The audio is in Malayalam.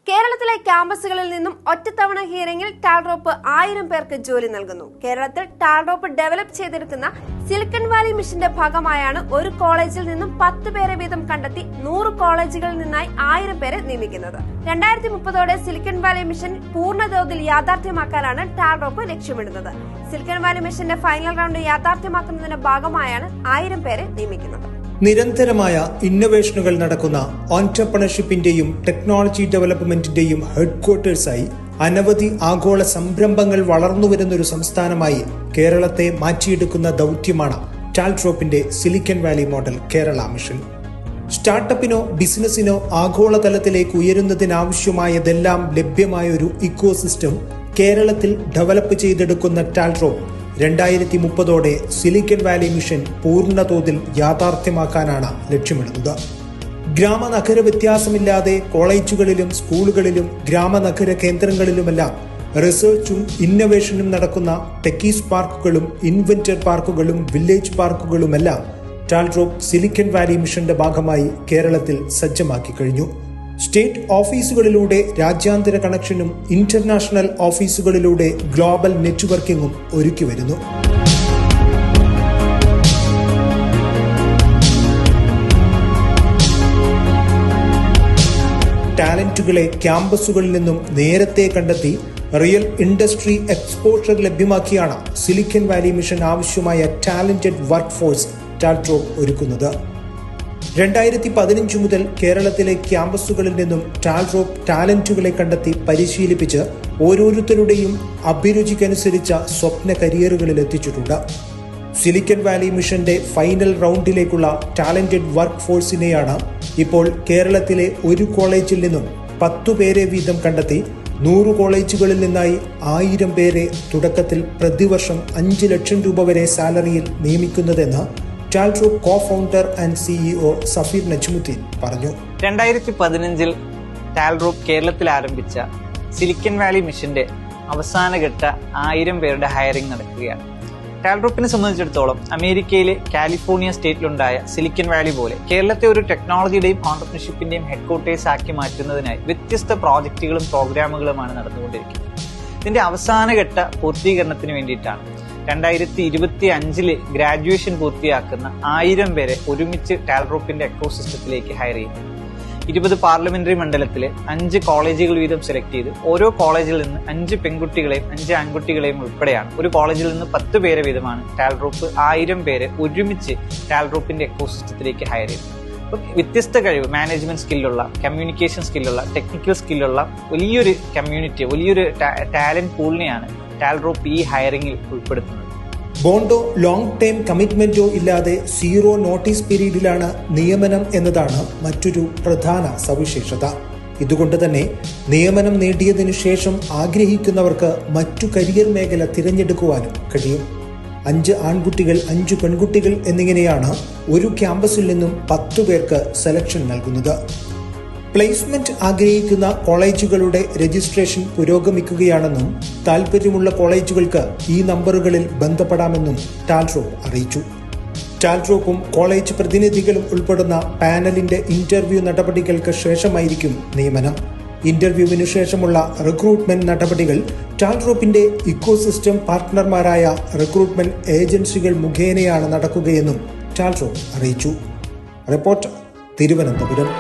കേരളത്തിലെ ക്യാമ്പസുകളിൽ നിന്നും ഒറ്റത്തവണ ഹിയറിംഗിൽ ടാൽറോപ്പ് 1000 പേർക്ക് ജോലി നൽകുന്നു. കേരളത്തിൽ ടാൽറോപ്പ് ഡെവലപ്പ് ചെയ്തെടുക്കുന്ന സിലിക്കൺ വാലി മിഷന്റെ ഭാഗമായാണ് ഒരു കോളേജിൽ നിന്നും 10 പേരെ വീതം കണ്ടെത്തി 100 കോളേജുകളിൽ നിന്നായി 1000 പേരെ നിയമിക്കുന്നത്. 2030ഓടെ സിലിക്കൺ വാലി മിഷൻ പൂർണ്ണതോതിൽ യാഥാർത്ഥ്യമാക്കാനാണ് ടാൽറോപ്പ് ലക്ഷ്യമിടുന്നത്. സിലിക്കൺ വാലി മിഷന്റെ ഫൈനൽ റൗണ്ട് യാഥാർത്ഥ്യമാക്കുന്നതിന്റെ ഭാഗമായാണ് 1000 പേരെ നിയമിക്കുന്നത്. നിരന്തരമായ ഇന്നൊവേഷനുകൾ നടക്കുന്ന ഓൺട്രപ്രണർഷിപ്പിന്റെയും ടെക്നോളജി ഡെവലപ്മെന്റിന്റെയും ഹെഡ്ക്വാർട്ടേഴ്സായി അനവധി ആഗോള സംരംഭങ്ങൾ വളർന്നുവരുന്നൊരു സംസ്ഥാനമായി കേരളത്തെ മാറ്റിയെടുക്കുന്ന ദൌത്യമാണ് ടാൽട്രോപ്പിന്റെ silicon valley model Kerala mission. സ്റ്റാർട്ടപ്പിനോ ബിസിനസിനോ ആഗോളതലത്തിലേക്ക് ഉയരുന്നതിനാവശ്യമായതെല്ലാം ലഭ്യമായ ഒരു ഇക്കോസിസ്റ്റം കേരളത്തിൽ ഡെവലപ്പ് ചെയ്തെടുക്കുന്ന ടാൽട്രോപ്പ് 2030ഓടെ സിലിക്കൺ വാലി മിഷൻ പൂർണ്ണതോതിൽ യാഥാർത്ഥ്യമാക്കാനാണ് ലക്ഷ്യമിടുന്നത്. ഗ്രാമനഗര വ്യത്യാസമില്ലാതെ കോളേജുകളിലും സ്കൂളുകളിലും ഗ്രാമനഗര കേന്ദ്രങ്ങളിലുമെല്ലാം റിസർച്ചും ഇന്നൊവേഷനും നടക്കുന്ന ടെക്കീസ് പാർക്കുകളും ഇൻവെന്റർ പാർക്കുകളും വില്ലേജ് പാർക്കുകളുമെല്ലാം ടാൽട്രോപ്പ് സിലിക്കൺ വാലി മിഷന്റെ ഭാഗമായി കേരളത്തിൽ സജ്ജമാക്കി കഴിഞ്ഞു. സ്റ്റേറ്റ് ഓഫീസുകളിലൂടെ രാജ്യാന്തര കണക്ഷനും ഇന്റർനാഷണൽ ഓഫീസുകളിലൂടെ ഗ്ലോബൽ നെറ്റ്വർക്കിംഗും ഒരുക്കി വരുന്നു. ടാലന്റുകളെ ക്യാമ്പസുകളിൽ നിന്നും നേരത്തെ കണ്ടെത്തി റിയൽ ഇൻഡസ്ട്രി എക്സ്പോഷർ ലഭ്യമാക്കിയാണ് സിലിക്കൺ വാലി മിഷൻ ആവശ്യമായ ടാലന്റഡ് വർക്ക് ഫോഴ്സ് ടാൽട്രോപ്പ് ഒരുക്കുന്നത്. 2015 മുതൽ കേരളത്തിലെ ക്യാമ്പസുകളിൽ നിന്നും ടാൽട്രോപ്പ് ടാലന്റുകളെ കണ്ടെത്തി പരിശീലിപ്പിച്ച് ഓരോരുത്തരുടെയും അഭിരുചിക്കനുസരിച്ച സ്വപ്ന കരിയറുകളിൽ എത്തിച്ചിട്ടുണ്ട്. സിലിക്കൺ വാലി മിഷന്റെ ഫൈനൽ റൗണ്ടിലേക്കുള്ള ടാലന്റഡ് വർക്ക് ഫോഴ്സിനെയാണ് ഇപ്പോൾ കേരളത്തിലെ ഒരു കോളേജിൽ നിന്നും 10 പേരെ വീതം കണ്ടെത്തി 100 കോളേജുകളിൽ നിന്നായി 1000 പേരെ തുടക്കത്തിൽ പ്രതിവർഷം 5 ലക്ഷം രൂപ വരെ സാലറിയിൽ നിയമിക്കുന്നതെന്ന് ടാൽട്രോപ്പ് കോ-ഫൗണ്ടർ ആൻഡ് സിഇഒ സഫീർ നജ്മുദ്ദീൻ പറഞ്ഞു. 2015 ടാൽട്രോപ്പ് കേരളത്തിൽ ആരംഭിച്ച സിലിക്കൺ വാലി മിഷന്റെ അവസാനഘട്ട 1000 പേരുടെ ഹയറിംഗ് നടക്കുകയാണ്. ടാൽട്രോപ്പിനെ സംബന്ധിച്ചിടത്തോളം അമേരിക്കയിലെ കാലിഫോർണിയ സ്റ്റേറ്റിലുണ്ടായ സിലിക്കൺ വാലി പോലെ കേരളത്തെ ഒരു ടെക്നോളജിയുടെയും ഓൺട്രപ്രണർഷിപ്പിന്റെയും ഹെഡ്ക്വാർട്ടേഴ്സ് ആക്കി മാറ്റുന്നതിനായി വ്യത്യസ്ത പ്രോജക്റ്റുകളും പ്രോഗ്രാമുകളുമാണ് നടന്നുകൊണ്ടിരിക്കുന്നത്. ഇതിന്റെ അവസാനഘട്ട പൂർത്തീകരണത്തിന് വേണ്ടിയിട്ടാണ് 2025 ഗ്രാജുവേഷൻ പൂർത്തിയാക്കുന്ന 1000 പേരെ ഒരുമിച്ച് ടാൽട്രോപ്പിന്റെ എക്കോസിസ്റ്റത്തിലേക്ക് ഹയർ ചെയ്തു. 20 പാർലമെന്ററി മണ്ഡലത്തിലെ 5 കോളേജുകൾ വീതം സെലക്ട് ചെയ്ത് ഓരോ കോളേജിൽ നിന്ന് 5 പെൺകുട്ടികളെയും 5 ആൺകുട്ടികളെയും ഉൾപ്പെടെയാണ് ഒരു കോളേജിൽ നിന്ന് 10 പേരെ വീതമാണ് ടാൽട്രോപ്പ് 1000 പേരെ ഒരുമിച്ച് ടാൽട്രോപ്പിന്റെ എക്കോസിസ്റ്റത്തിലേക്ക് ഹയർ ചെയ്തത്. അപ്പം വ്യത്യസ്ത കഴിവ്, മാനേജ്മെന്റ് സ്കില്ലുള്ള, കമ്മ്യൂണിക്കേഷൻ സ്കില്ലുള്ള, ടെക്നിക്കൽ സ്കില്ലുള്ള വലിയൊരു കമ്മ്യൂണിറ്റി, വലിയൊരു ടാലന്റ് പൂളിനെയാണ് ടാൽട്രോപ്പ് ഈ ഹയറിംഗിൽ ഉൾപ്പെടുത്തുന്നത്. ബോണ്ടോ ലോങ് ടൈം കമ്മിറ്റ്മെന്റോ ഇല്ലാതെ 0 നോട്ടീസ് പീരീഡിലാണ് നിയമനം എന്നതാണ് മറ്റൊരു പ്രധാന സവിശേഷത. ഇതുകൊണ്ട് തന്നെ നിയമനം നേടിയതിനു ശേഷം ആഗ്രഹിക്കുന്നവർക്ക് മറ്റു കരിയർ മേഖല തിരഞ്ഞെടുക്കുവാനും കഴിയും. 5 ആൺകുട്ടികൾ 5 പെൺകുട്ടികൾ എന്നിങ്ങനെയാണ് ഒരു ക്യാമ്പസിൽ നിന്നും 10 പേർക്ക് സെലക്ഷൻ നൽകുന്നത്. പ്ലേസ്മെന്റ് ആഗ്രഹിക്കുന്ന കോളേജുകളുടെ രജിസ്ട്രേഷൻ പുരോഗമിക്കുകയാണെന്നും താൽപര്യമുള്ള കോളേജുകൾക്ക് ഈ നമ്പറുകളിൽ ബന്ധപ്പെടാമെന്നും ടാൽട്രോപ്പ് അറിയിച്ചു. ടാൽട്രോപ്പും കോളേജ് പ്രതിനിധികളും ഉൾപ്പെടുന്ന പാനലിന്റെ ഇന്റർവ്യൂ നടപടികൾക്ക് ശേഷമായിരിക്കും നിയമനം. ഇന്റർവ്യൂവിനു ശേഷമുള്ള റിക്രൂട്ട്മെന്റ് നടപടികൾ ടാൽട്രോപ്പിന്റെ ഇക്കോസിസ്റ്റം പാർട്ട്ണർമാരായ റിക്രൂട്ട്മെന്റ് ഏജൻസികൾ മുഖേനയാണ് നടക്കുകയെന്നും ടാൽട്രോപ്പ് അറിയിച്ചു. റിപ്പോർട്ടർ, തിരുവനന്തപുരം.